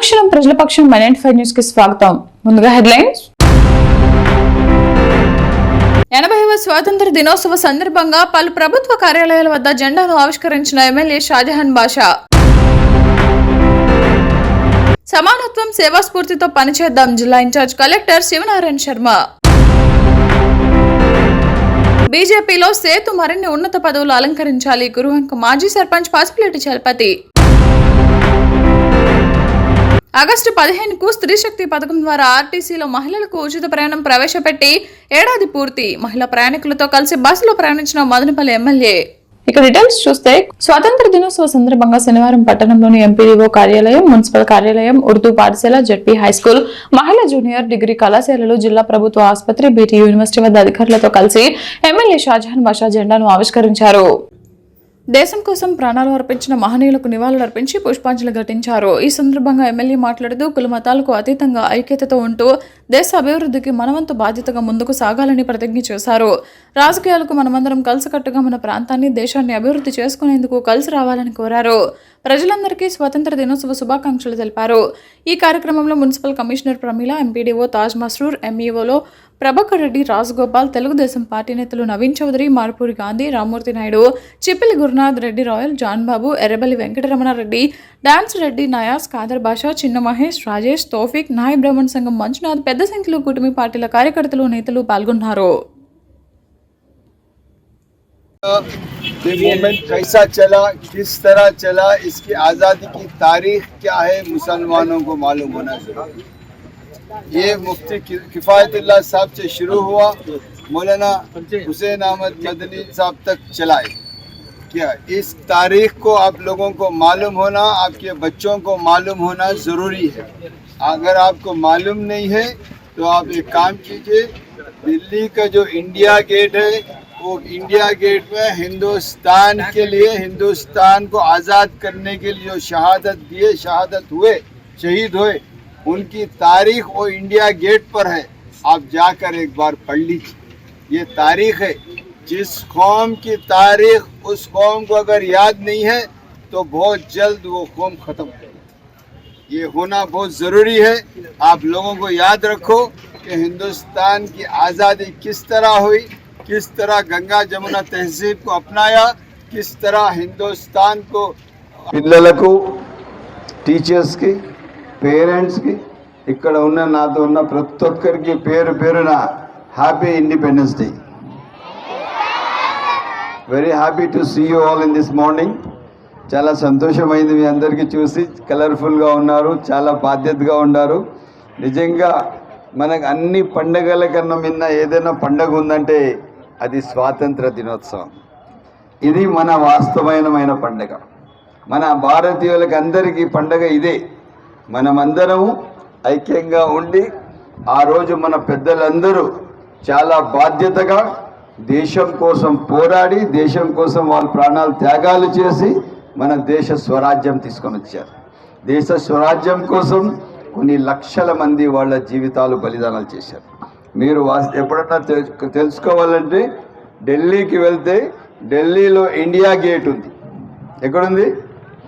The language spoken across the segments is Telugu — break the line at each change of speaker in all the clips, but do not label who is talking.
అనుక్షణం ప్రజల పక్షం మైనెంట్5 న్యూస్ కి స్వాగతం. ముందుగా హెడ్లైన్స్. 80వ స్వాతంత్ర దినోత్సవ సందర్భంగా పలు ప్రభుత్వ కార్యాలయాల వద్ద జెండాను ఆవిష్కరించిన ఎమ్మెల్యే షాజహాన్ బాషా. సమానత్వం సేవా స్ఫూర్తితో పనిచేద్దాం జిల్లా ఇన్ఛార్జ్ కలెక్టర్ శివనారాయణ శర్మ. బీజేపీలో సేతు మరిన్ని ఉన్నత పదవులు అలంకరించాలి గురువంక మాజీ సర్పంచ్ పసుపులేటి చలపతి. ఆగస్టు 15కు స్త్రీ శక్తి పథకం ద్వారా ఆర్టీసీలో మహిళలకు ఉచిత ప్రయాణం ప్రవేశపెట్టి ఏడాది పూర్తి. మహిళా ప్రయాణికులతో కలిసి బస్సులో ప్రయాణించిన మదనపల్లి ఎమ్మెల్యే. ఇక డీటెయిల్స్ చూస్తే స్వాతంత్ర దినోత్సవ సందర్భంగా శనివారం పట్టణంలోని ఎంపీడీఓ కార్యాలయం, మున్సిపల్ కార్యాలయం, ఉర్దూ పాఠశాల, జడ్పీ హైస్కూల్, మహిళా జూనియర్ డిగ్రీ కళాశాలలు, జిల్లా ప్రభుత్వ ఆసుపత్రి, బీటీ యూనివర్సిటీ వద్ద అధికారులతో కలిసి ఎమ్మెల్యే షాజహాన్ బాషా జెండాను ఆవిష్కరించారు. దేశం కోసం ప్రాణాలు అర్పించిన మహనీయులకు నివాళులు అర్పించి పుష్పాంజలి ఘటించారు. ఈ సందర్భంగా ఎమ్మెల్యే మాట్లాడుతూ కుల మతాలకు అతీతంగా ఐక్యతతో ఉంటూ దేశ అభివృద్ధికి మనవంతు బాధ్యతగా ముందుకు సాగాలని ప్రతిజ్ఞ చేశారు. రాజకీయాలకు మనమందరం కలిసికట్టుగా మన ప్రాంతాన్ని, దేశాన్ని అభివృద్ధి చేసుకునేందుకు కలిసి రావాలని కోరారు. ప్రజలందరికీ స్వాతంత్ర దినోత్సవ శుభాకాంక్షలు తెలిపారు. ఈ కార్యక్రమంలో municipal commissioner Pramila, MPDO Taj Masroor, ఎంఈఓలో ప్రభాకర్ రెడ్డి, రాజగోపాల్, తెలుగుదేశం పార్టీ నేతలు నవీన్ చౌదరి, మార్పూరి గాంధీ, రామ్మూర్తి నాయుడు, చిప్పిలి గురునాథ్ రెడ్డి, రాయల్, జాన్ బాబు, ఎర్రబల్లి వెంకటరమణారెడ్డి, డాన్స్ రెడ్డి, నయాజ్, ఖాదర్ బాషా, చిన్న మహేష్, రాజేష్, తౌఫిక్, నాయ్ బ్రాహ్మణ్ సంఘం మంజునాథ్, పెద్ద సంఖ్యలో కూటమి పార్టీల కార్యకర్తలు, నేతలు పాల్గొన్నారు.
ये मूवमेंट कैसा चला, किस तरह चला, इसकी आज़ादी की तारीख क्या है, मुसलमानों को मालूम होना जरूरी. ये मुफ्ती किफ़ायतुल्लाह साहब से शुरू हुआ, मौलाना हुसैन अहमद मदनी साहब तक चलाए. क्या इस तारीख को आप लोगों को मालूम होना, आपके बच्चों को मालूम होना ज़रूरी है. अगर आपको मालूम नहीं है तो आप एक काम कीजिए, दिल्ली का जो इंडिया गेट है वो इंडिया गेट में हिंदुस्तान के लिए, हिंदुस्तान को आज़ाद करने के लिए जो शहादत दिए, शहादत हुए, शहीद हुए, उनकी तारीख वो इंडिया गेट पर है. आप जाकर एक बार पढ़ लीजिए. ये तारीख है. जिस कौम की तारीख उस कौम को अगर याद नहीं है तो बहुत जल्द वो कौम ख़त्म हो. ये होना बहुत ज़रूरी है. आप लोगों को याद रखो कि हिंदुस्तान की आज़ादी किस तरह हुई, किस तरह गंगा जमुना तहजीब को अपनाया, किस तरह हिंदुस्तान को పిల్లలకు, టీచర్స్ కి, పేరెంట్స్ కి, ఇక్కడ ఉన్న నాతో ఉన్న ప్రతి ఒక్కరికి పేరు పేరున happy Independence Day. Very happy to see you all in this morning. చాలా సంతోషమైంది మీ అందరికీ చూసి. కలర్ఫుల్గా ఉన్నారు, చాలా బాధ్యతగా ఉన్నారు. నిజంగా మనకు అన్ని పండగల కన్నా మిన్న ఏదైనా పండగ ఉందంటే అది స్వాతంత్ర దినోత్సవం. ఇది మన వాస్తవమైన పండగ. మన భారతీయులకు అందరికీ పండగ ఇదే. మనమందరం ఐక్యంగా ఉండి ఆ రోజు మన పెద్దలందరూ చాలా బాధ్యతగా దేశం కోసం పోరాడి, దేశం కోసం వాళ్ళ ప్రాణాలు త్యాగాలు చేసి మన దేశ స్వరాజ్యం తీసుకొని వచ్చారు. దేశ స్వరాజ్యం కోసం కొన్ని లక్షల మంది వాళ్ళ జీవితాలు బలిదానాలు చేశారు. మీరు ఎప్పుడన్నా తెలుసుకోవాలంటే ఢిల్లీకి వెళ్తే ఢిల్లీలో ఇండియా గేట్ ఉంది. ఎక్కడుంది?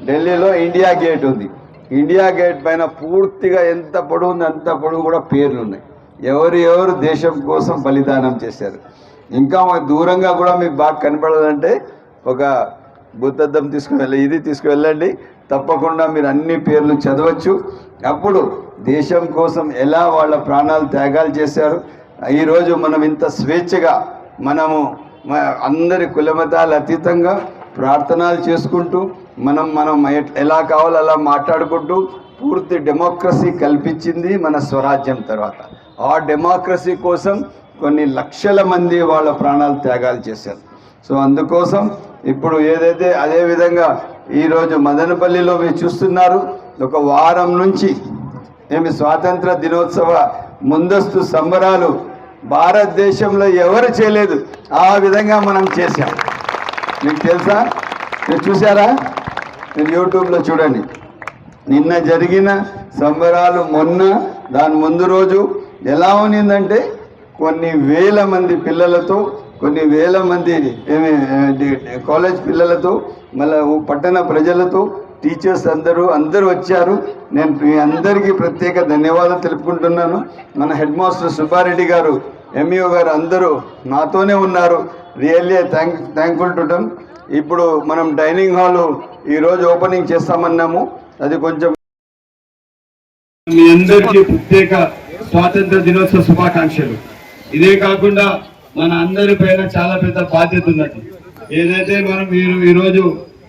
ఢిల్లీలో ఇండియా గేట్ ఉంది. ఇండియా గేట్ పైన పూర్తిగా ఎంత పొడవు ఉంది అంత పొడవు కూడా పేర్లు ఉన్నాయి. ఎవరు దేశం కోసం బలిదానం చేశారు. ఇంకా దూరంగా కూడా మీకు బాగా కనపడాలంటే ఒక బుద్ధద్దం ఇది తీసుకువెళ్ళండి. తప్పకుండా మీరు అన్ని పేర్లు చదవచ్చు. అప్పుడు దేశం కోసం ఎలా వాళ్ళ ప్రాణాలు త్యాగాలు చేశారు. ఈరోజు మనం ఇంత స్వేచ్ఛగా మనము అందరి కులమతాల అతీతంగా ప్రార్థనలు చేసుకుంటూ మనం ఎలా కావాలో అలా మాట్లాడుకుంటూ పూర్తి డెమోక్రసీ కల్పించింది మన స్వరాజ్యం తర్వాత. ఆ డెమోక్రసీ కోసం కొన్ని లక్షల మంది వాళ్ళ ప్రాణాలు త్యాగాలు చేశారు. సో అందుకోసం ఇప్పుడు ఏదైతే అదేవిధంగా ఈరోజు మదనపల్లిలో మీరు చూస్తున్నారు, ఒక వారం నుంచి ఏమి స్వాతంత్ర దినోత్సవ ముందస్తు సంబరాలు భారతదేశంలో ఎవరు చేయలేదు. ఆ విధంగా మనం చేశాం. మీకు తెలుసా? మీరు చూసారా? మీరు యూట్యూబ్లో చూడండి. నిన్న జరిగిన సంబరాలు, మొన్న దాని ముందు రోజు ఎలా ఉన్నిందంటే కొన్ని వేల మంది పిల్లలతో, కొన్ని వేల మంది కాలేజ్ పిల్లలతో, మళ్ళీ పట్టణ ప్రజలతో, టీచర్స్ అందరూ వచ్చారు. నేను మీ అందరికీ ప్రత్యేక ధన్యవాదాలు తెలుపుకుంటున్నాను. మన హెడ్ మాస్టర్ సుబ్బారెడ్డి గారు, ఎంఈఓ గారు అందరూ నాతోనే ఉన్నారు. Really thankful to them. ఇప్పుడు మనం డైనింగ్ హాలు ఈరోజు ఓపెనింగ్ చేస్తామన్నాము. అది కొంచెం
మీ అందరికీ ప్రత్యేక స్వాతంత్ర దినోత్సవ శుభాకాంక్షలు. ఇదే కాకుండా మన అందరి పైన చాలా పెద్ద బాధ్యత ఉన్నది. ఏదైతే మనం మీరు ఈరోజు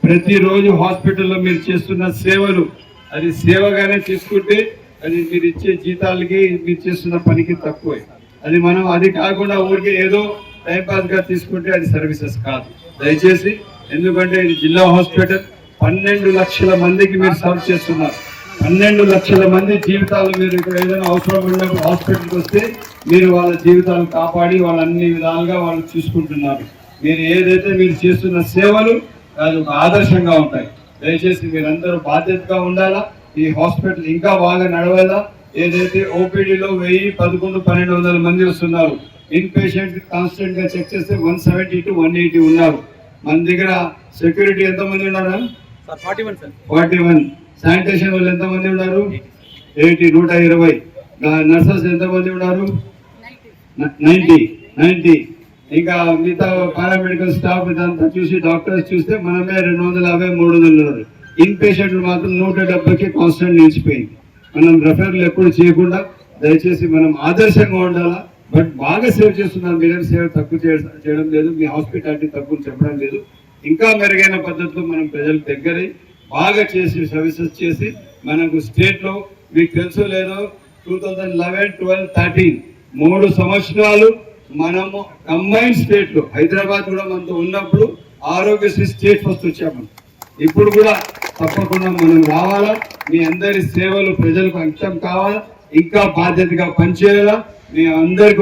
ప్రతిరోజు హాస్పిటల్లో మీరు చేస్తున్న సేవలు, అది సేవగానే తీసుకుంటే అది మీరు ఇచ్చే జీతాలకి మీరు చేస్తున్న పనికి తక్కువే. అది కాకుండా ఊరికే ఏదో టైంపాస్ గా తీసుకుంటే అది సర్వీసెస్ కాదు. దయచేసి, ఎందుకంటే ఇది జిల్లా హాస్పిటల్, 12 లక్షల మందికి మీరు సర్వ్ చేస్తున్నారు. 12 లక్షల మంది జీవితాలు మీరు ఇక్కడ ఏదైనా అవసరం ఉన్నప్పుడు హాస్పిటల్కి వస్తే మీరు వాళ్ళ జీవితాలు కాపాడి వాళ్ళ అన్ని విధాలుగా వాళ్ళు చూసుకుంటున్నారు. మీరు ఏదైతే మీరు చేస్తున్న సేవలు అది ఒక ఆదర్శంగా ఉంటాయి. దయచేసి మీరందరూ బాధ్యతగా ఉండాలా. ఈ హాస్పిటల్ ఇంకా బాగా నడవాలా. ఏదైతే ఓపీడీలో 1000, 1100, 1200 మంది వస్తున్నారు. ఇన్ పేషెంట్ కాన్స్టెంట్ గా చెక్ చేస్తే 170 to 180 ఉన్నారు. మన దగ్గర సెక్యూరిటీ ఎంతమంది ఉన్నారు? 41. శానిటేషన్ వాళ్ళు ఎంతమంది ఉన్నారు? 80, 120. నర్సెస్ ఎంతమంది ఉన్నారు? 90. ఇంకా మిగతా పారామెడికల్ స్టాఫ్ ఇదంతా చూసి డాక్టర్స్ చూస్తే మనమే 250, 300 ఉన్నారు. ఇన్ పేషెంట్లు మాత్రం 170కి కాన్స్టెంట్ నిలిచిపోయింది. మనం రెఫర్లు ఎప్పుడు చేయకుండా దయచేసి మనం ఆదర్శంగా ఉండాలా. బట్ బాగా సేవ్ చేస్తున్నారు. మీరేం సేవ తక్కువ చేయడం లేదు. మీ హాస్పిటాలిటీ తక్కువ చెప్పడం లేదు. ఇంకా మెరుగైన పద్ధతిలో మనం ప్రజలకు దగ్గరై బాగా చేసి సర్వీసెస్ చేసి మనకు స్టేట్ లో మీకు తెలుసో లేదో 2011, 12, 13 3 సంవత్సరాలు మనము కంబైన్ స్టేట్ లో హైదరాబాద్ కూడా మనతో ఉన్నప్పుడు ఆరోగ్యశ్రీ స్టేట్ ఫస్ట్ వచ్చాము. ఇప్పుడు కూడా తప్పకుండా మనం రావాలా. మీ అందరి సేవలు ప్రజలకు అంకితం కావాలా. ఇంకా బాధ్యతగా పనిచేయాలా. మీ అందరికి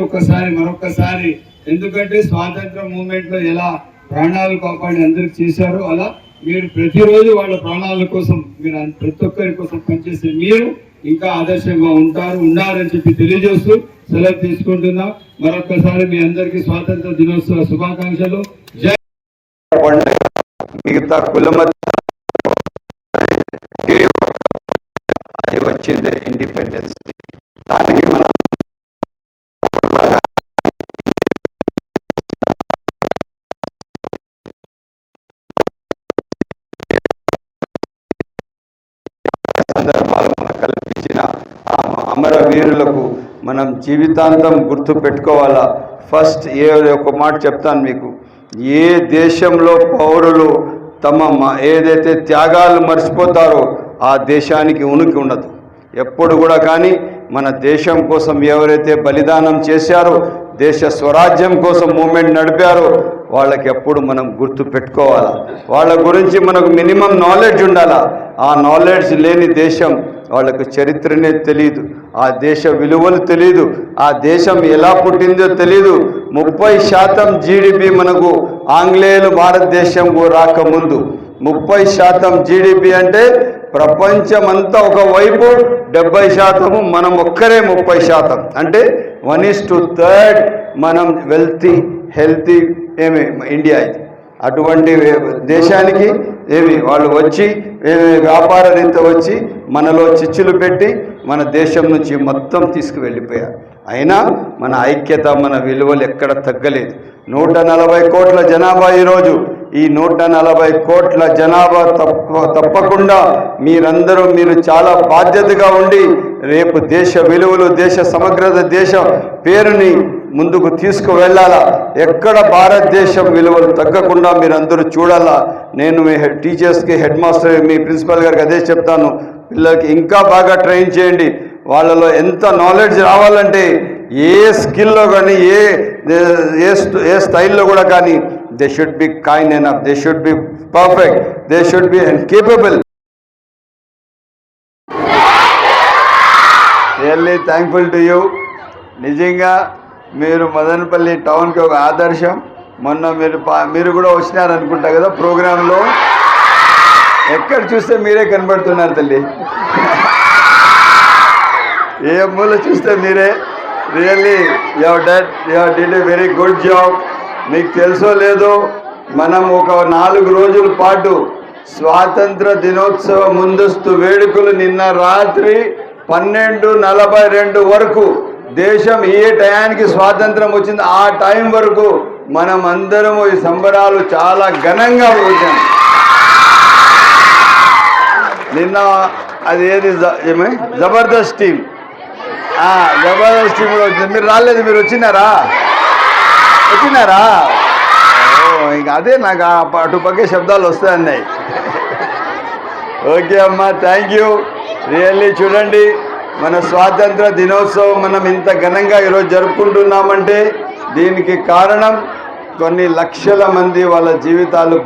మరొకసారి ఎందుకంటే స్వాతంత్ర మూవ్మెంట్ లో ఎలా ప్రాణాలు కాపాడి అందరికి చేశారో అలా మీరు ప్రతిరోజు వాళ్ళ ప్రాణాల కోసం మీరు ప్రతి ఒక్కరి కోసం పనిచేసే మీరు ఇంకా ఆదర్శంగా ఉండాలని చెప్పి తెలియజేస్తూ సెలవు తీసుకుంటున్నాం. మరొకసారి మీ అందరికీ స్వాతంత్ర దినోత్సవ శుభాకాంక్షలు. జై.
మిగతా కులమ వచ్చింది ఇండిపెండెన్స్. దానికి మనం సందర్భాలు మనకు కల్పించిన అమరవీరులకు మనం జీవితాంతం గుర్తు పెట్టుకోవాలా. ఫస్ట్ ఒక మాట చెప్తాను మీకు. ఏ దేశంలో పౌరులు ఏదైతే త్యాగాలు మర్చిపోతారో ఆ దేశానికి ఉనికి ఉండదు. ఎప్పుడు కూడా కానీ మన దేశం కోసం ఎవరైతే బలిదానం చేశారో, దేశ స్వరాజ్యం కోసం మూమెంట్ నడిపారో వాళ్ళకి ఎప్పుడు మనం గుర్తు పెట్టుకోవాలా. వాళ్ళ గురించి మనకు మినిమం నాలెడ్జ్ ఉండాలా. ఆ నాలెడ్జ్ లేని దేశం వాళ్ళకు చరిత్రనే తెలియదు, ఆ దేశ విలువలు తెలియదు, ఆ దేశం ఎలా పుట్టిందో తెలియదు. 30% జీడిపి మనకు ఆంగ్లేయులు భారతదేశంకు రాకముందు 30% జీడిపి అంటే ప్రపంచమంతా ఒకవైపు 70%, మనం ఒక్కరే 30%. అంటే 1:3 మనం హెల్తీ ఇండియా ఇది. అటువంటి దేశానికి వాళ్ళు వచ్చి వ్యాపార రీత్యా వచ్చి మనలో చిచ్చులు పెట్టి మన దేశం నుంచి మొత్తం తీసుకువెళ్ళిపోయారు. అయినా మన ఐక్యత, మన విలువలు ఎక్కడ తగ్గలేదు. 140 కోట్ల జనాభా ఈరోజు. ఈ 140 కోట్ల జనాభా తప్పకుండా మీరు చాలా బాధ్యతగా ఉండి రేపు దేశ విలువలు, దేశ సమగ్రత, దేశ పేరుని ముందుకు తీసుకువెళ్ళాలా. ఎక్కడ భారతదేశం విలువలు తగ్గకుండా మీరందరూ చూడాలా. నేను మీ టీచర్స్కి, హెడ్ మాస్టర్, మీ ప్రిన్సిపల్ గారికి అదే చెప్తాను. పిల్లలకి ఇంకా బాగా ట్రైన్ చేయండి. వాళ్ళలో ఎంత నాలెడ్జ్ రావాలంటే ఏ స్కిల్లో కానీ ఏ స్టైల్లో కూడా కానీ they should be kind enough, they should be perfect, they should be capable. Really thankful to you. నిజంగా మీరు మదనపల్లి టౌన్కి ఒక ఆదర్శం. మొన్న మీరు కూడా వచ్చినారనుకుంటా కదా ప్రోగ్రాంలో. ఎక్కడ చూస్తే మీరే కనబడుతున్నారు తల్లి. ఏ మూల చూస్తే మీరే. Really you did a very good job. మీకు తెలుసో లేదో, మనం ఒక 4 రోజుల పాటు స్వాతంత్ర దినోత్సవ ముందస్తు వేడుకలు నిన్న రాత్రి 12:42 వరకు దేశం ఏ టయానికి స్వాతంత్రం వచ్చింది ఆ టైం వరకు మనం అందరము ఈ సంబరాలు చాలా ఘనంగా వచ్చాం. నిన్న అది ఏది జబర్దస్త్ టీం జబర్దస్త్ టీంలో వచ్చింది. మీరు రాలేదు, మీరు వచ్చినారా? ఇంకా అదే నాకు అటుపక్కే శబ్దాలు వస్తాయన్నాయి. ఓకే అమ్మా, థ్యాంక్ యూ. రియల్లీ చూడండి, మన స్వాతంత్ర దినోత్సవం మనం ఇంత ఘనంగా ఈరోజు జరుపుకుంటున్నామంటే దీనికి కారణం కొన్ని లక్షల మంది వాళ్ళ జీవితాలు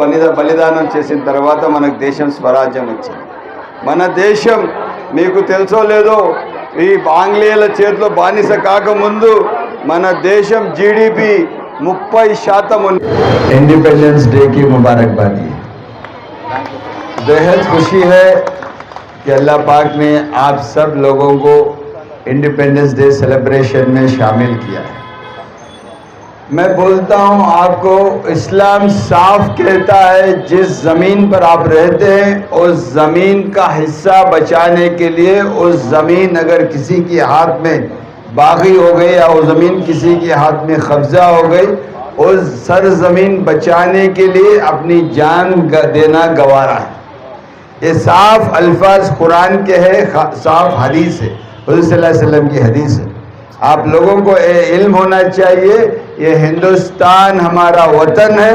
బలిదానం చేసిన తర్వాత మనకు దేశం స్వరాజ్యం వచ్చింది. మన దేశం మీకు తెలుసో లేదో, ఈ ఆంగ్లేయుల చేతిలో బానిస కాకముందు మన దేశం జీడిపి 30% ఉంది. इंडिपेंडेंस डे की मुबारकबादी. बेहद खुशी है कि अल्लाह पाक ने आप सब लोगों को इंडिपेंडेंस डे सेलिब्रेशन में शामिल किया है. मैं बोलता हूं आपको, इस्लाम साफ कहता है जिस ज़मीन पर आप रहते हैं उस ज़मीन का हिस्सा बचाने के लिए, उस ज़मीन अगर किसी के हाथ में बागी हो गई या वो ज़मीन किसी के हाथ में कब्जा हो गई, उस सरजमीन बचाने के लिए अपनी जान देना गवारा है. ये साफ अल्फाज कुरान के है, साफ हदीस है, हुज़ूर सल्लल्लाहु अलैहि वसल्लम की हदीस है. आप लोगों को इल्म होना चाहिए, ये हिंदुस्तान हमारा वतन है,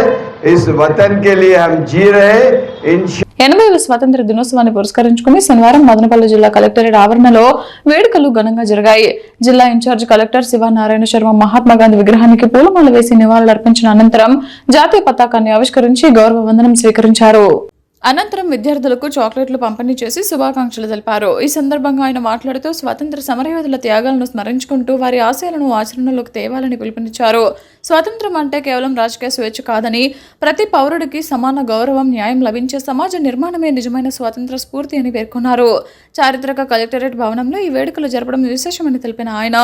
इस वतन के लिए हम जी रहे.
80వ స్వాతంత్ర దినోత్సవాన్ని పురస్కరించుకుని శనివారం మదనపల్లి జిల్లా కలెక్టరేట్ ఆవరణలో వేడుకలు ఘనంగా జరిగాయి. జిల్లా ఇన్ఛార్జ్ కలెక్టర్ శివనారాయణ శర్మ మహాత్మా గాంధీ విగ్రహానికి పూలమాల వేసి నివాళులర్పించిన అనంతరం జాతీయ పతాకాన్ని ఆవిష్కరించి గౌరవ వందనం స్వీకరించారు. అనంతరం విద్యార్థులకు చాక్లెట్లు పంపిణీ చేసి శుభాకాంక్షలు తెలిపారు. ఈ సందర్భంగా ఆయన మాట్లాడుతూ స్వాతంత్ర సమరయోధుల త్యాగాలను స్మరించుకుంటూ వారి ఆశయాలను ఆచరణలోకి తేవాలని పిలుపునిచ్చారు. స్వాతంత్రం అంటే కేవలం రాజకీయ స్వేచ్ఛ కాదని, ప్రతి పౌరుడికి సమాన గౌరవం, న్యాయం లభించే సమాజ నిర్మాణమే నిజమైన స్వాతంత్ర స్ఫూర్తి అని పేర్కొన్నారు. చారిత్రక కలెక్టరేట్ భవనంలో ఈ వేడుకలు జరపడం విశేషమని తెలిపిన ఆయన,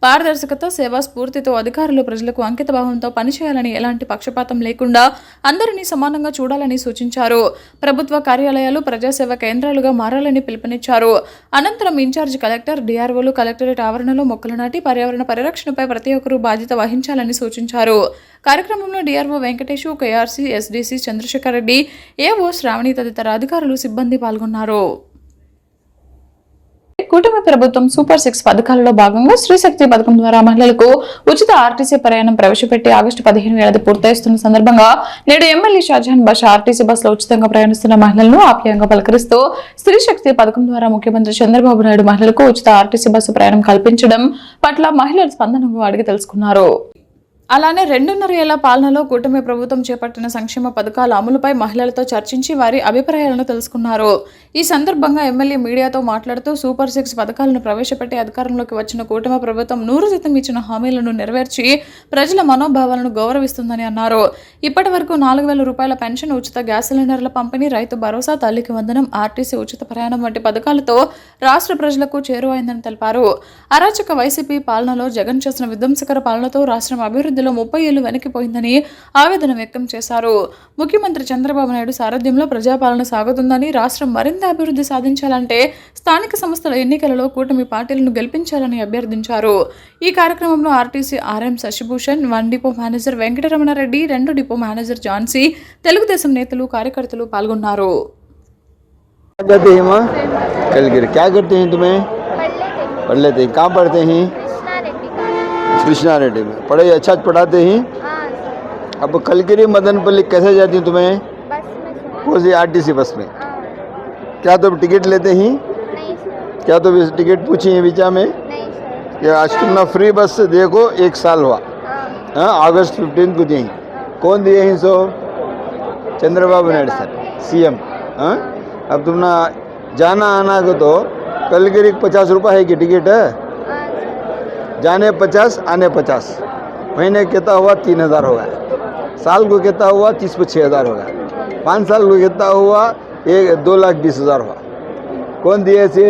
పారదర్శకత, సేవా స్ఫూర్తితో అధికారులు ప్రజలకు అంకిత భావంతో పనిచేయాలని, ఎలాంటి పక్షపాతం లేకుండా అందరినీ సమానంగా చూడాలని సూచించారు. ప్రభుత్వ కార్యాలయాలు ప్రజాసేవ కేంద్రాలుగా మారాలని పిలుపునిచ్చారు. అనంతరం ఇన్ఛార్జ్ కలెక్టర్, డిఆర్ఓలు కలెక్టరేట్ ఆవరణలో మొక్కలు నాటి పర్యావరణ పరిరక్షణపై ప్రతి ఒక్కరూ బాధ్యత వహించాలని సూచించారు. కార్యక్రమంలో DRO Venkatesh, KRC, SDC Chandrasekhar Reddy, AO Sravani తదితర అధికారులు, సిబ్బంది పాల్గొన్నారు. కూటమి ప్రభుత్వం సూపర్ 6 పథకాలలో భాగంగా శ్రీశక్తి పథకం ద్వారా మహిళలకు ఉచిత ఆర్టీసీ ప్రయాణం ప్రవేశపెట్టి ఆగస్టు 15 ఏడాది పూర్తయిస్తున్న సందర్భంగా నేడు ఎమ్మెల్యే షాజహాన్ బాషా ఆర్టీసీ బస్సులో ఉచితంగా ప్రయాణిస్తున్న మహిళలను ఆప్యాయంగా పలకరిస్తూ శ్రీశక్తి పథకం ద్వారా ముఖ్యమంత్రి చంద్రబాబు నాయుడు మహిళలకు ఉచిత ఆర్టీసీ బస్సు ప్రయాణం కల్పించడం పట్ల మహిళల స్పందనను అడిగి తెలుసుకున్నారు. అలానే 2.5 ఏళ్ల పాలనలో కూటమి ప్రభుత్వం చేపట్టిన సంక్షేమ పథకాల అమలుపై మహిళలతో చర్చించి వారి అభిప్రాయాలను తెలుసుకున్నారు. ఈ సందర్భంగా ఎమ్మెల్యే మీడియాతో మాట్లాడుతూ సూపర్ 6 పథకాలను ప్రవేశపెట్టి అధికారంలోకి వచ్చిన కూటమి ప్రభుత్వం 100% ఇచ్చిన హామీలను నెరవేర్చి ప్రజల మనోభావాలను గౌరవిస్తుందని అన్నారు. ఇప్పటి వరకు 4,000 రూపాయల పెన్షన్, ఉచిత గ్యాస్ సిలిండర్ల పంపిణీ, రైతు భరోసా, తల్లికి వందనం, ఆర్టీసీ ఉచిత ప్రయాణం వంటి పథకాలతో రాష్ట్ర ప్రజలకు చేరువైందని తెలిపారు. అరాచక వైసీపీ పాలనలో జగన్ చేసిన విధ్వంసకర పాలనతో రాష్ట్రం అభివృద్ధి 30 ఏళ్లు వెనక్కిపోయిందని ఆవేదన వ్యక్తం చేశారు. ముఖ్యమంత్రి చంద్రబాబు నాయుడు సారథ్యంలో ప్రజాపాలన సాగుతుందని, రాష్ట్రం మరింత అభివృద్ధి సాధించాలంటే స్థానిక సంస్థల ఎన్నికలలో కూటమి పార్టీలను గెలిపించాలని అభ్యర్థించారు. ఈ కార్యక్రమంలో RTC RM Sasibhushan, 1 depot manager Venkataramanareddy, 2 depot manager Jhansi, Telugu Desam నేతలు, కార్యకర్తలు పాల్గొన్నారు.
कृष्णा रेड्डी में पढ़ाई अच्छा पढ़ाते हैं। अब कलगिरी मदनपल्ली कैसे जाती हैं तुम्हें?
बस में।
कौन सी आरटीसी बस में? क्या तुम टिकट लेते हैं?
नहीं सर।
क्या तुम टिकट पूछी है विचा में?
नहीं सर।
ये आज तुम ना फ्री बस से देखो 1 साल हुआ। हाँ, अगस्त 15 को दी। कौन दिए हैं? सो चंद्रबाबू नायडू सर, सीएम। हाँ, अब तुम ना जाना आना को तो कलगिरी 50 रुपये है कि टिकट है? जाने 50, आने 50। महीने कितना हुआ? 3,000 होगा। साल को कितना हुआ? 30 पे 6,000 होगा। 5 साल को कितना हुआ? 2,20,000 हुआ। कौन दिए से?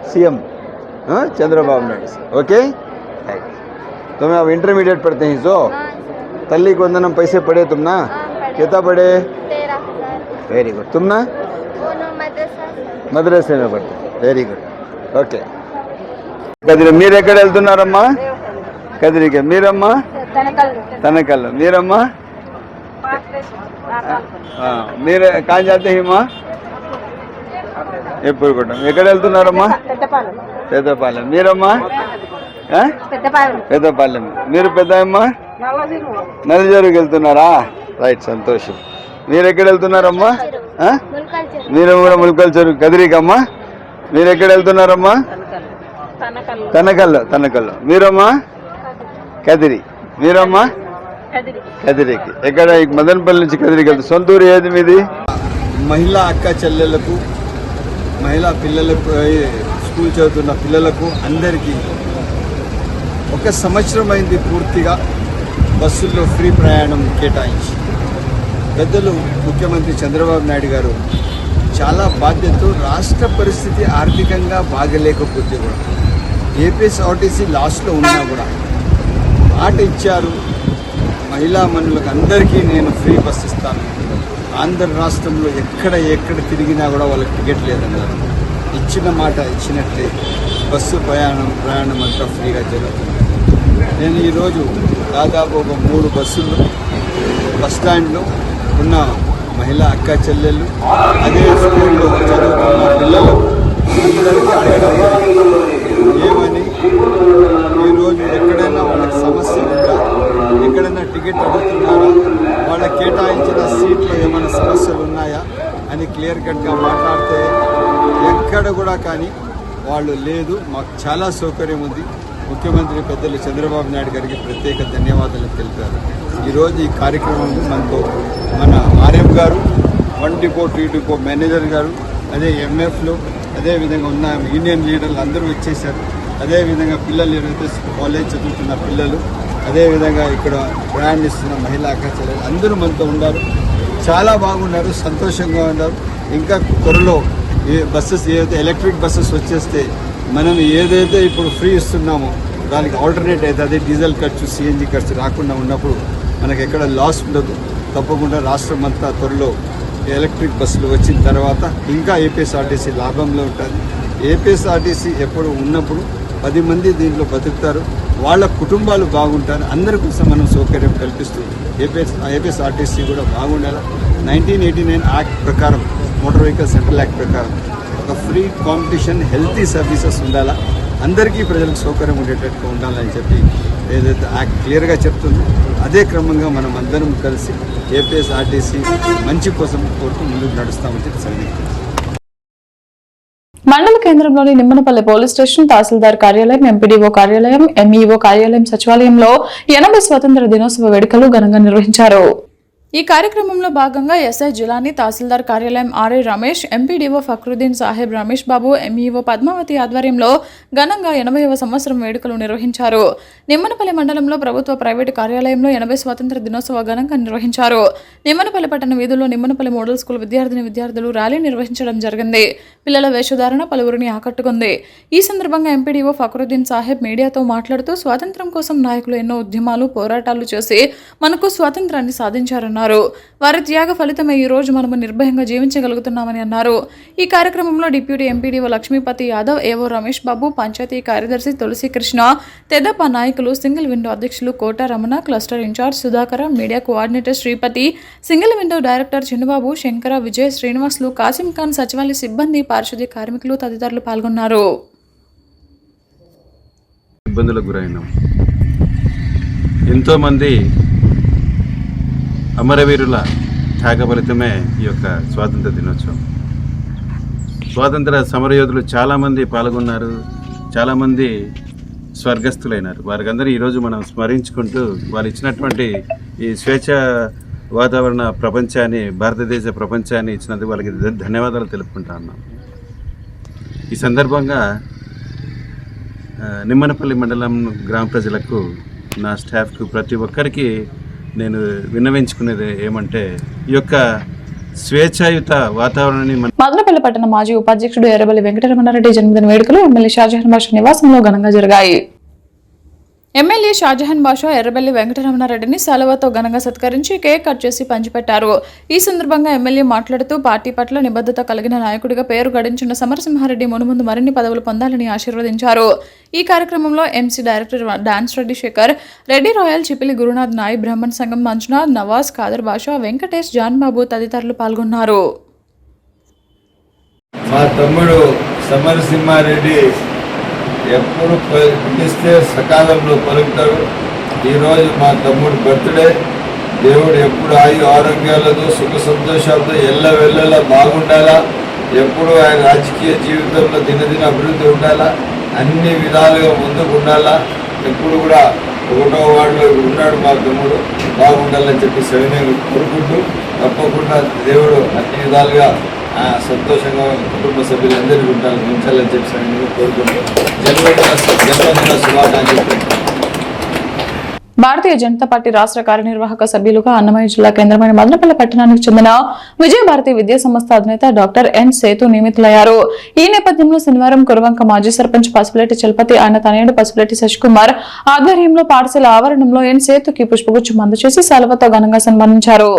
सीएम। हाँ, चंद्रबाबु नायडू। ओके, तो मैं अब इंटरमीडिएट पढ़ते हैं। सो तल्ली को अंदर पैसे पढ़े तुम ना? कितना पढ़े? Very good. तुम ना
दोनों मदरसा
మద్రసే में पढ़ते. Very good. ఓకే. కదిరి మీరు ఎక్కడ వెళ్తున్నారమ్మా? కదిరికి. మీరమ్మా? తనకల్. మీరమ్మా? మీరు కాన్ జాతే హిమా? ఎప్పుడు కూడా ఎక్కడ వెళ్తున్నారమ్మా? పెద్దపాలెం. మీరమ్మా? పెద్దపాలెం. మీరు పెద్దమ్మా? నల్లజరుకు వెళ్తున్నారా? రైట్, సంతోషం. మీరు ఎక్కడ వెళ్తున్నారమ్మా? మీరు కూడా ముల్కల్ చెరువు. కదిరికమ్మా? మీరు ఎక్కడ వెళ్తున్నారమ్మా? తనకల్లు. మీరమ్మా? కదిరి. మీరమ్మా? కదిరికి. ఎక్కడ? మదనపల్లి నుంచి కదిరికి వెళ్తారు. సొంత ఊరు ఏది మీది? మహిళా అక్క చెల్లెళ్లకు, మహిళా పిల్లలకు, స్కూల్ చదువుతున్న పిల్లలకు అందరికీ 1 సంవత్సరం అయింది పూర్తిగా బస్సుల్లో ఫ్రీ ప్రయాణం కేటాయించి. పెద్దలు ముఖ్యమంత్రి చంద్రబాబు నాయుడు గారు చాలా బాధ్యతతో రాష్ట్ర పరిస్థితి ఆర్థికంగా బాగలేకపోతే కూడా ఏపీఎస్ఆర్టీసీ లాస్ట్లో ఉన్నా కూడా మాట ఇచ్చారు. మహిళా మనులకు అందరికీ నేను ఫ్రీ బస్ ఇస్తాను. ఆంధ్ర రాష్ట్రంలో ఎక్కడ తిరిగినా కూడా వాళ్ళకి టికెట్ లేదన్నారు. ఇచ్చిన మాట ఇచ్చినట్లే బస్సు ప్రయాణం అంతా ఫ్రీగా జరుగుతుంది. నేను ఈరోజు దాదాపు ఒక 3 బస్సులు బస్టాండ్లో ఉన్న మహిళా అక్క చెల్లెళ్ళు, అదే స్కూల్లో చదువుకున్న పిల్లలు అందరికీ అడగడం ఏమని, ఈరోజు ఎక్కడైనా వాళ్ళకి సమస్య ఉందా, ఎక్కడైనా టికెట్ అడుగుతున్నారా, వాళ్ళ కేటాయించిన సీట్లో ఏమైనా సమస్యలు ఉన్నాయా అని క్లియర్ కట్గా మాట్లాడితే ఎక్కడ కూడా కానీ వాళ్ళు లేదు, మాకు చాలా సౌకర్యం ఉంది. ముఖ్యమంత్రి పెద్దలు చంద్రబాబు నాయుడు గారికి ప్రత్యేక ధన్యవాదాలు తెలిపారు. ఈరోజు ఈ కార్యక్రమంలో మనతో మన ఆర్ఎం గారు, 1 డిపో 2 డిపో మేనేజర్ గారు, అదే ఎంఎఫ్లో అదేవిధంగా ఉన్న యూనియన్ లీడర్లు అందరూ వచ్చేసారు. అదేవిధంగా పిల్లలు ఎవరైతే కాలేజ్ చదువుతున్న పిల్లలు, అదేవిధంగా ఇక్కడ ప్రయాణిస్తున్న మహిళా అక్క చెల్లెలు అందరూ మనతో ఉన్నారు. చాలా బాగున్నారు, సంతోషంగా ఉన్నారు. ఇంకా త్వరలో బస్సెస్ ఏదైతే ఎలక్ట్రిక్ బస్సెస్ వచ్చేస్తే మనం ఏదైతే ఇప్పుడు ఫ్రీ ఇస్తున్నామో దానికి ఆల్టర్నేట్ అయితే అదే డీజిల్ ఖర్చు, సిఎన్జి ఖర్చు రాకుండా ఉన్నప్పుడు మనకి ఎక్కడ లాస్ ఉండదు. తప్పకుండా రాష్ట్రం అంతా త్వరలో ఎలక్ట్రిక్ బస్సులు వచ్చిన తర్వాత ఇంకా ఏపీఎస్ఆర్టీసీ లాభంలో ఉంటుంది. ఏపీఎస్ఆర్టీసీ ఎప్పుడు ఉన్నప్పుడు 10 మంది దీంట్లో బతుకుతారు, వాళ్ళ కుటుంబాలు బాగుంటారు. అందరి కోసం మనం సౌకర్యం కల్పిస్తూ ఏపీఎస్ఆర్టీసీ కూడా బాగుండాలి. 1989 యాక్ట్ ప్రకారం, మోటార్ వెహికల్ సెంట్రల్ యాక్ట్ ప్రకారం ఒక ఫ్రీ కాంపిటీషన్, హెల్తీ సర్వీసెస్ ఉండాలా, అందరికీ ప్రజలకు సౌకర్యం ఉండేటట్టుగా ఉండాలని చెప్పి ఏదైతే యాక్ట్ క్లియర్గా చెప్తుందో అదే క్రమంగా మనం అందరం కలిసి ఏపీఎస్ఆర్టీసీ మంచి కోసం కోరుతూ ముందుకు నడుస్తామని చెప్పి సందేశం.
మండల కేంద్రంలోని నిమ్మనపల్లి పోలీస్ స్టేషన్, తహసీల్దార్ కార్యాలయం, ఎంపీడీఓ కార్యాలయం, ఎంఈఓ కార్యాలయం, సచివాలయంలో 80 స్వతంత్ర దినోత్సవ వేడుకలు ఘనంగా నిర్వహించారు. ఈ కార్యక్రమంలో భాగంగా ఎస్ఐ జిలానీ, తహసీల్దార్ కార్యాలయం RI Ramesh, MPDO Fakruddin Saheb Ramesh Babu, MEO Padmavati ఆధ్వర్యంలో ఘనంగా 80వ సంవత్సరం వేడుకలు నిర్వహించారు. నిమ్మనపల్లి మండలంలో ప్రభుత్వ ప్రైవేటు కార్యాలయంలో 80 స్వాతంత్ర దినోత్సవ ఘనంగా నిర్వహించారు. నిమ్మనపల్లి పట్టణ వీధుల్లో నిమ్మనపల్లి మోడల్ స్కూల్ విద్యార్థులు ర్యాలీ నిర్వహించడం జరిగింది. పిల్లల వేషధారణ పలువురిని ఆకట్టుకుంది. ఈ సందర్భంగా ఎంపీడీఓ ఫక్రుద్దీన్ సాహెబ్ మీడియాతో మాట్లాడుతూ స్వాతంత్ర్యం కోసం నాయకులు ఎన్నో ఉద్యమాలు, పోరాటాలు చేసి మనకు స్వాతంత్రాన్ని సాధించారన్నారు. వారి త్యాగ ఫలితమే ఈ రోజు మనము నిర్భయంగా జీవించగలుగుతున్నామని అన్నారు. ఈ కార్యక్రమంలో డిప్యూటీ ఎంపీడీఓ లక్ష్మీపతి యాదవ్, ఏవో రమేష్ బాబు, పంచాయతీ కార్యదర్శి తులసి కృష్ణ, తెదప నాయకులు, సింగిల్ విండో అధ్యక్షులు Kota Ramana, cluster incharge Sudhakara, media coordinator Sripathi, single window director Chinnababu, Shankara, Vijay, Srinivasulu, Kasim Khan, సచివాలయ సిబ్బంది, పారిశుద్ధ్య కార్మికులు తదితరులు పాల్గొన్నారు.
ఇబ్బందులకు గురైనాం. ఎంతోమంది అమరవీరుల త్యాగ ఫలితమే ఈ యొక్క స్వాతంత్ర దినోత్సవం. స్వాతంత్ర సమరయోధులు చాలామంది పాల్గొన్నారు, చాలామంది స్వర్గస్థులైనారు. వారికందరూ ఈరోజు మనం స్మరించుకుంటూ వాళ్ళు ఇచ్చినటువంటి ఈ స్వేచ్ఛ వాతావరణ ప్రపంచాన్ని, భారతదేశ ప్రపంచాన్ని ఇచ్చినందుకు వాళ్ళకి ధన్యవాదాలు తెలుపుకుంటా ఉన్నాం. ఈ సందర్భంగా నిమ్మనపల్లి మండలం గ్రామ ప్రజలకు, నా స్టాఫ్కు, ప్రతి ఒక్కరికి నేను విన్నవించుకునేది ఏమంటే ఈ యొక్క స్వేచ్ఛాయుత వాతావరణాన్ని
మదనపల్లి పట్టణ మాజీ ఉపాధ్యక్షుడు ఎర్రబెల్లి వెంకటరమణారెడ్డి జన్మదిన వేడుకలు ఎమ్మెల్యే షాజహాన్ బాషా నివాసంలో ఘనంగా జరిగాయి. ఎమ్మెల్యే షాజహాన్ బాషా ఎర్రబెల్లి వెంకటరమణారెడ్డిని సెలవుతో ఘనంగా సత్కరించి కేక్ కట్ చేసి పంచిపెట్టారు. ఈ సందర్భంగా ఎమ్మెల్యే మాట్లాడుతూ పార్టీ పట్ల నిబద్ధత కలిగిన నాయకుడిగా పేరు గడించిన సమరసింహారెడ్డి మునుముందు మరిన్ని పదవులు పొందాలని ఆశీర్వదించారు. ఈ కార్యక్రమంలో ఎంసీ డైరెక్టర్ డాన్స్ రెడ్డి శేఖర్, రెడ్డి రాయల్, చిపిలి గురునాథ్ నాయ్, బ్రాహ్మణ్ సంఘం మంజునాథ్, నవాజ్, ఖాదర్ బాషా, వెంకటేష్, జాన్ బాబు తదితరులు పాల్గొన్నారు.
మా తమ్ముడు సమరసింహారెడ్డి ఎప్పుడు పిలిస్తే సకాలంలో పలుకుతాడు. ఈరోజు మా తమ్ముడు బర్త్డే. దేవుడు ఎప్పుడు ఆరోగ్యాలతో సుఖ సంతోషాలతో ఎల్లవెల్లలా బాగుండాలా. ఎప్పుడు ఆయన రాజకీయ జీవితంలో దినదిన అభివృద్ధి ఉండాలా. అన్ని విధాలుగా ముందుకు ఉండాలా. ఎప్పుడు కూడా 1వ వార్డులో ఉన్నాడు మా తమ్ముడు, బాగుండాలని చెప్పి సవినయంగా కోరుకుంటూ తప్పకుండా దేవుడు అన్ని విధాలుగా సంతోషంగా కుటుంబ సభ్యులందరికీ ఉంచాలని చెప్పి కోరుకుంటూ జన్మదిన శుభాకాంక్షలు.
భారతీయ జనతా పార్టీ రాష్ట్ర కార్యనిర్వాహక సభ్యులుగా అన్నమయ్య జిల్లా కేంద్రమైన మదనపల్లి పట్టణానికి చెందిన విజయభారతి విద్యా సంస్థ అధినేత డాక్టర్ ఎన్ సేతు నియమితులయ్యారు. ఈ నేపథ్యంలో శనివారం కురవంక మాజీ సర్పంచ్ పసుపులేటి చలపతి, ఆయన తనయుడు పసుపులేటి శశికుమార్ ఆధ్వర్యంలో పాఠశాల ఆవరణంలో ఎన్ సేతుకి పుష్పగుచ్చం అందజేసి సెలవుతో ఘనంగా సన్మానించారు.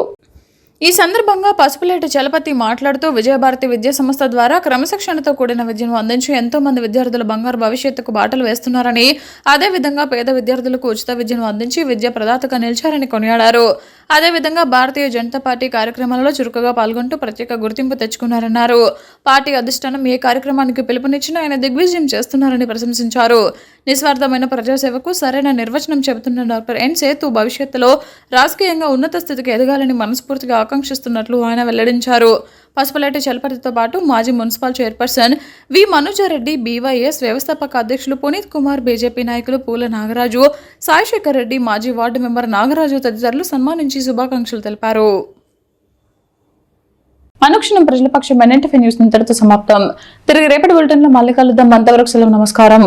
ఈ సందర్భంగా పసుపులేటి చలపతి మాట్లాడుతూ విజయభారతి విద్యా సంస్థ ద్వారా క్రమశిక్షణతో కూడిన విద్యను అందించి ఎంతో మంది విద్యార్థులు బంగారు భవిష్యత్తుకు బాటలు వేస్తున్నారని, అదేవిధంగా పేద విద్యార్థులకు ఉచిత విద్యను అందించి విద్యా ప్రదాతగా నిలిచారని కొనియాడారు. అదేవిధంగా భారతీయ జనతా పార్టీ కార్యక్రమాలలో చురుకుగా పాల్గొంటూ ప్రత్యేక గుర్తింపు తెచ్చుకున్నారన్నారు. పార్టీ అధిష్టానం ఏ కార్యక్రమానికి పిలుపునిచ్చినా ఆయన దిగ్విజయం చేస్తున్నారని ప్రశంసించారు. నిస్వార్థమైన ప్రజాసేవకు సరైన నిర్వచనం చెబుతున్న డాక్టర్ ఎన్ సేతు భవిష్యత్తులో రాజకీయంగా ఉన్నత స్థితికి ఎదగాలని మనస్ఫూర్తిగా ఆకాంక్షిస్తున్నట్లు ఆయన వెల్లడించారు. పసుపులేటి చలపతితో పాటు మాజీ మున్సిపల్ చైర్పర్సన్ వి మనోజారెడ్డి, బీవైఎస్ వ్యవస్థాపక అధ్యక్షులు పునీత్ కుమార్, బీజేపీ నాయకులు పూల నాగరాజు, సాయిశేఖర్ రెడ్డి, మాజీ వార్డు మెంబర్ నాగరాజు తదితరులు సన్మానించి శుభాకాంక్షలు తెలిపారు. అనుక్షణం ప్రజల పక్షం NNTV న్యూస్ ఇంతటితో సమాప్తం. తిరిగి రేపటి బులెటిన్లో మళ్ళీ కలుద్దాం. అంతవరకు సెలవు, నమస్కారం.